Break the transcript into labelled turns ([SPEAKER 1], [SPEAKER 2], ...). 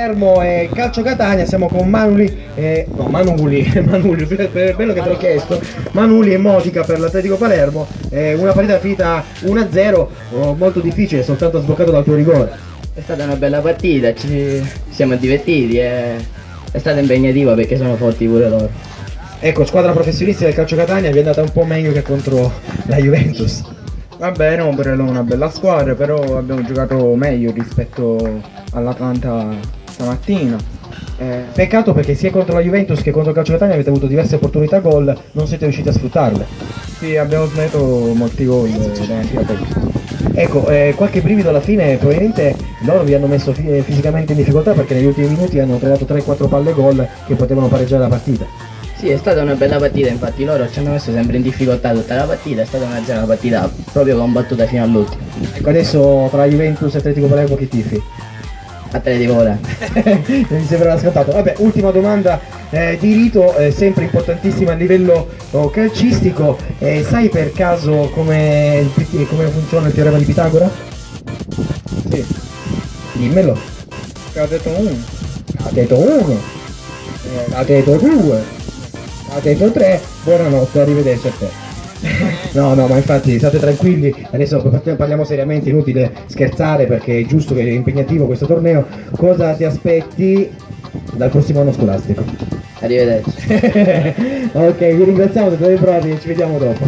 [SPEAKER 1] Palermo e Calcio Catania, siamo con Manuli e... no, Manuli, per quello che te l'ho chiesto, Manuli e Motica per l'Atletico Palermo, una partita finita 1-0, molto difficile, soltanto sbloccato dal tuo rigore.
[SPEAKER 2] È stata una bella partita, ci siamo divertiti, è stata impegnativa perché sono forti pure loro.
[SPEAKER 1] Ecco, squadra professionistica del Calcio Catania vi è andata un po' meglio che contro la Juventus.
[SPEAKER 3] Vabbè, no, pure loro una bella squadra, però abbiamo giocato meglio rispetto all'Atlanta stamattina.
[SPEAKER 1] Peccato perché sia contro la Juventus che contro il Calcio Catania avete avuto diverse opportunità gol, non siete riusciti a sfruttarle.
[SPEAKER 3] Sì, abbiamo smesso molti gol davanti a poco.
[SPEAKER 1] Ecco, qualche brivido alla fine, probabilmente loro vi hanno messo fisicamente in difficoltà perché negli ultimi minuti hanno trovato 3-4 palle gol che potevano pareggiare la partita.
[SPEAKER 2] Sì, è stata una bella partita, infatti loro ci hanno messo sempre in difficoltà tutta la partita, è stata una partita proprio combattuta fino all'ultimo.
[SPEAKER 1] Ecco, adesso tra Juventus e Atletico Palermo chi tifi?
[SPEAKER 2] Atletico Palermo.
[SPEAKER 1] Mi sembrava scontato. Vabbè, ultima domanda di rito, sempre importantissima a livello calcistico. Sai per caso come funziona il teorema di Pitagora?
[SPEAKER 3] Sì,
[SPEAKER 1] Dimmelo.
[SPEAKER 3] ha detto uno.
[SPEAKER 1] Ha detto 1, ha detto 2, ha detto 3, buonanotte, arrivederci a te. No, ma infatti state tranquilli, adesso parliamo seriamente, inutile scherzare perché è giusto che è impegnativo questo torneo. Cosa ti aspetti dal prossimo anno scolastico?
[SPEAKER 2] Arrivederci.
[SPEAKER 1] Ok, vi ringraziamo, siete bravi e ci vediamo dopo.